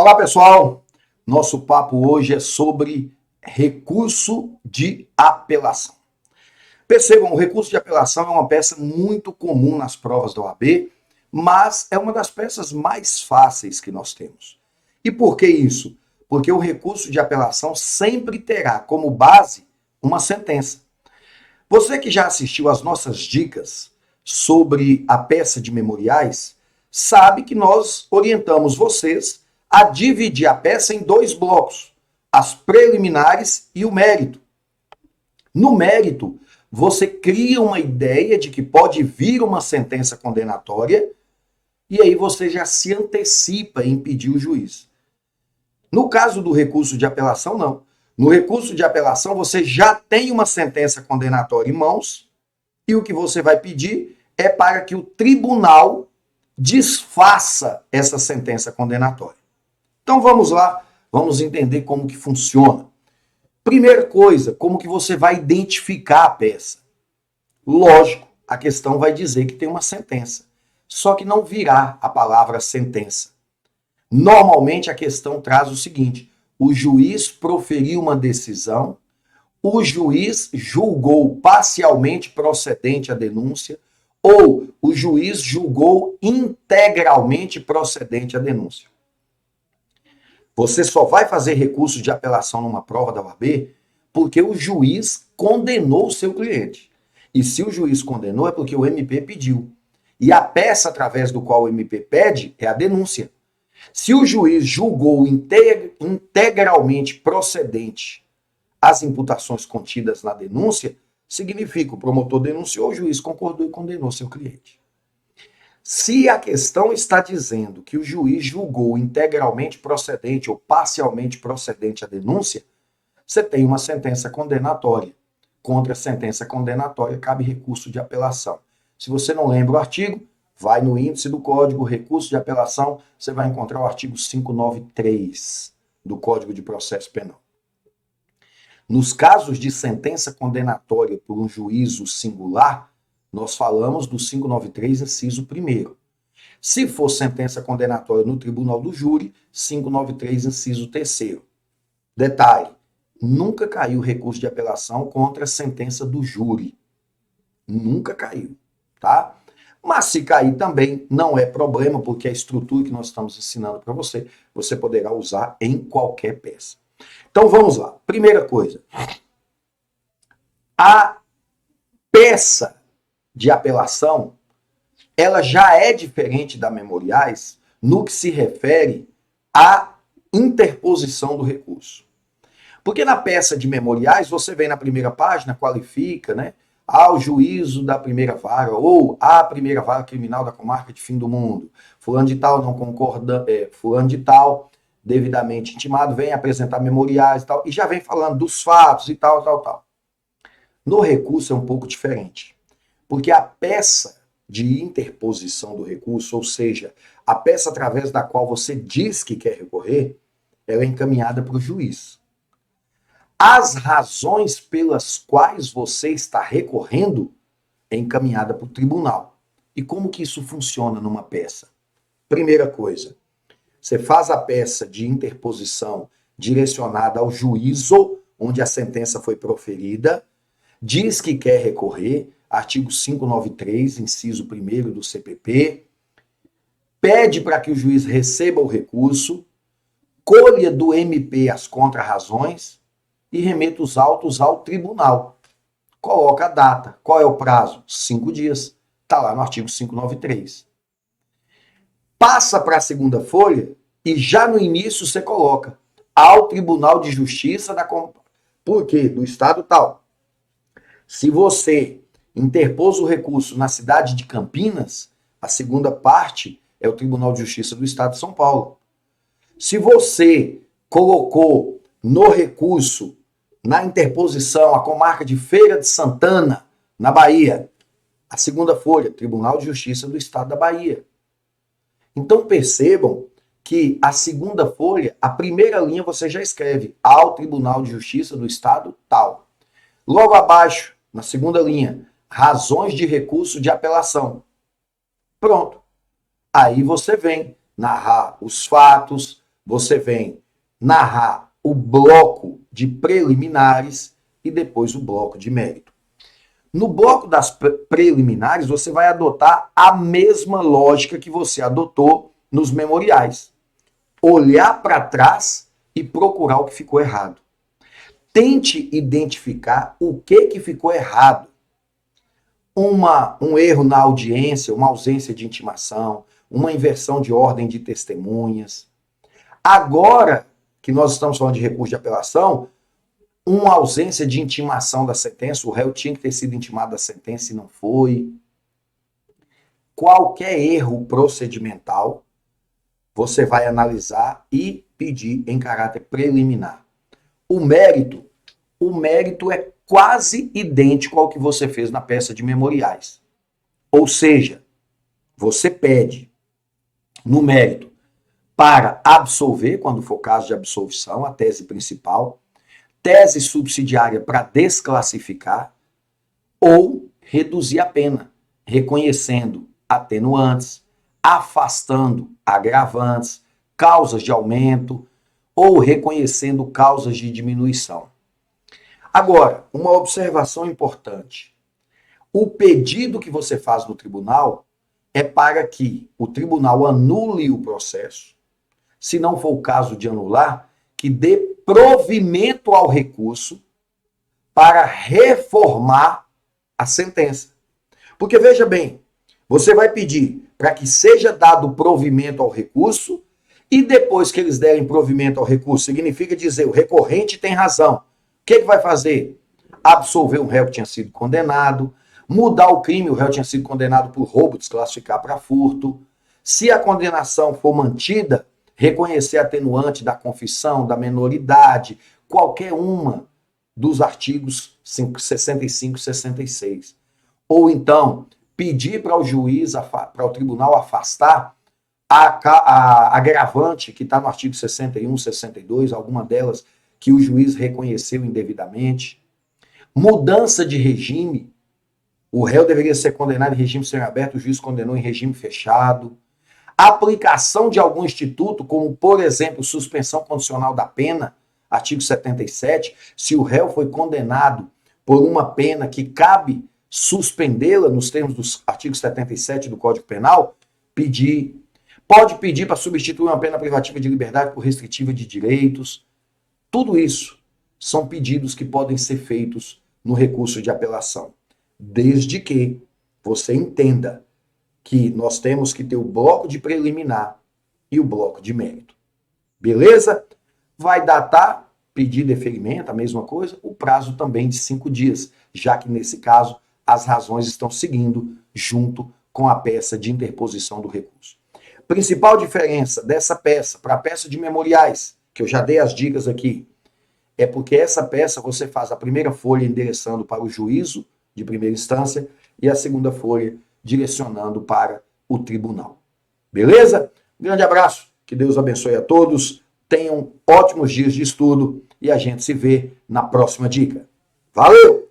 Olá, pessoal. Nosso papo hoje é sobre recurso de apelação. Percebam, o recurso de apelação é uma peça muito comum nas provas da OAB, mas é uma das peças mais fáceis que nós temos. E por que isso? Porque o recurso de apelação sempre terá como base uma sentença. Você que já assistiu às nossas dicas sobre a peça de memoriais, sabe que nós orientamos vocês a dividir a peça em dois blocos, as preliminares e o mérito. No mérito, você cria uma ideia de que pode vir uma sentença condenatória e aí você já se antecipa em pedir o juiz. No caso do recurso de apelação, não. No recurso de apelação, você já tem uma sentença condenatória em mãos e o que você vai pedir é para que o tribunal desfaça essa sentença condenatória. Então vamos lá, vamos entender como que funciona. Primeira coisa, como que você vai identificar a peça? Lógico, a questão vai dizer que tem uma sentença, só que não virá a palavra sentença. Normalmente a questão traz o seguinte: o juiz proferiu uma decisão, o juiz julgou parcialmente procedente a denúncia ou o juiz julgou integralmente procedente a denúncia. Você só vai fazer recurso de apelação numa prova da OAB porque o juiz condenou o seu cliente. E se o juiz condenou é porque o MP pediu. E a peça através do qual o MP pede é a denúncia. Se o juiz julgou integralmente procedente as imputações contidas na denúncia, significa que o promotor denunciou, o juiz concordou e condenou seu cliente. Se a questão está dizendo que o juiz julgou integralmente procedente ou parcialmente procedente a denúncia, você tem uma sentença condenatória. Contra a sentença condenatória cabe recurso de apelação. Se você não lembra o artigo, vai no índice do Código, recurso de apelação, você vai encontrar o artigo 593 do Código de Processo Penal. Nos casos de sentença condenatória por um juízo singular, nós falamos do 593, inciso 1º. Se for sentença condenatória no tribunal do júri, 593, inciso 3º. Detalhe, nunca caiu recurso de apelação contra a sentença do júri. Nunca caiu, tá? Mas se cair também não é problema, porque a estrutura que nós estamos ensinando para você, você poderá usar em qualquer peça. Então vamos lá. Primeira coisa, a peça de apelação, ela já é diferente da memoriais no que se refere à interposição do recurso. Porque na peça de memoriais, você vem na primeira página, qualifica, né? Ao juízo da primeira vara, ou à primeira vara criminal da comarca de Fim do Mundo. Fulano de tal não concorda, fulano de tal, devidamente intimado, vem apresentar memoriais e tal, e já vem falando dos fatos e tal, tal, tal. No recurso é um pouco diferente. Porque a peça de interposição do recurso, ou seja, a peça através da qual você diz que quer recorrer, ela é encaminhada para o juiz. As razões pelas quais você está recorrendo é encaminhada para o tribunal. E como que isso funciona numa peça? Primeira coisa, você faz a peça de interposição direcionada ao juízo onde a sentença foi proferida, diz que quer recorrer, artigo 593, inciso 1º do CPP, pede para que o juiz receba o recurso, colha do MP as contrarrazões e remeta os autos ao tribunal. Coloca a data. Qual é o prazo? 5 dias. Está lá no artigo 593. Passa para a segunda folha e já no início você coloca ao Tribunal de Justiça da... Por quê? Do estado tal. Se você interpôs o recurso na cidade de Campinas, a segunda parte é o Tribunal de Justiça do Estado de São Paulo. Se você colocou no recurso, na interposição, a comarca de Feira de Santana, na Bahia, a segunda folha, Tribunal de Justiça do Estado da Bahia. Então percebam que a segunda folha, a primeira linha você já escreve ao Tribunal de Justiça do Estado tal. Logo abaixo, na segunda linha, razões de recurso de apelação. Pronto. Aí você vem narrar os fatos, você vem narrar o bloco de preliminares e depois o bloco de mérito. No bloco das preliminares, você vai adotar a mesma lógica que você adotou nos memoriais. Olhar para trás e procurar o que ficou errado. Tente identificar o que ficou errado. Um erro na audiência, uma ausência de intimação, uma inversão de ordem de testemunhas. Agora que nós estamos falando de recurso de apelação, uma ausência de intimação da sentença, o réu tinha que ter sido intimado da sentença e não foi. Qualquer erro procedimental, você vai analisar e pedir em caráter preliminar. O mérito é quase idêntico ao que você fez na peça de memoriais. Ou seja, você pede no mérito para absolver, quando for caso de absolvição, a tese principal, tese subsidiária para desclassificar ou reduzir a pena, reconhecendo atenuantes, afastando agravantes, causas de aumento ou reconhecendo causas de diminuição. Agora, uma observação importante. O pedido que você faz no tribunal é para que o tribunal anule o processo. Se não for o caso de anular, que dê provimento ao recurso para reformar a sentença. Porque, veja bem, você vai pedir para que seja dado provimento ao recurso e depois que eles derem provimento ao recurso, significa dizer, o recorrente tem razão. O que vai fazer? Absolver um réu que tinha sido condenado, mudar o crime, o réu tinha sido condenado por roubo, desclassificar para furto. Se a condenação for mantida, reconhecer atenuante da confissão, da menoridade, qualquer uma dos artigos 65 e 66. Ou então, pedir para o juiz, para o tribunal afastar a agravante que está no artigo 61, 62, alguma delas que o juiz reconheceu indevidamente. Mudança de regime. O réu deveria ser condenado em regime semiaberto, o juiz condenou em regime fechado. Aplicação de algum instituto, como, por exemplo, suspensão condicional da pena, artigo 77, se o réu foi condenado por uma pena que cabe suspendê-la nos termos do artigo 77 do Código Penal, pedir. Pode pedir para substituir uma pena privativa de liberdade por restritiva de direitos. Tudo isso são pedidos que podem ser feitos no recurso de apelação, desde que você entenda que nós temos que ter o bloco de preliminar e o bloco de mérito. Beleza? Vai datar, pedir deferimento, a mesma coisa, o prazo também de 5 dias, já que nesse caso as razões estão seguindo junto com a peça de interposição do recurso. Principal diferença dessa peça para a peça de memoriais, que eu já dei as dicas aqui, é porque essa peça você faz a primeira folha endereçando para o juízo de primeira instância e a segunda folha direcionando para o tribunal. Beleza? Grande abraço, que Deus abençoe a todos, tenham ótimos dias de estudo e a gente se vê na próxima dica. Valeu!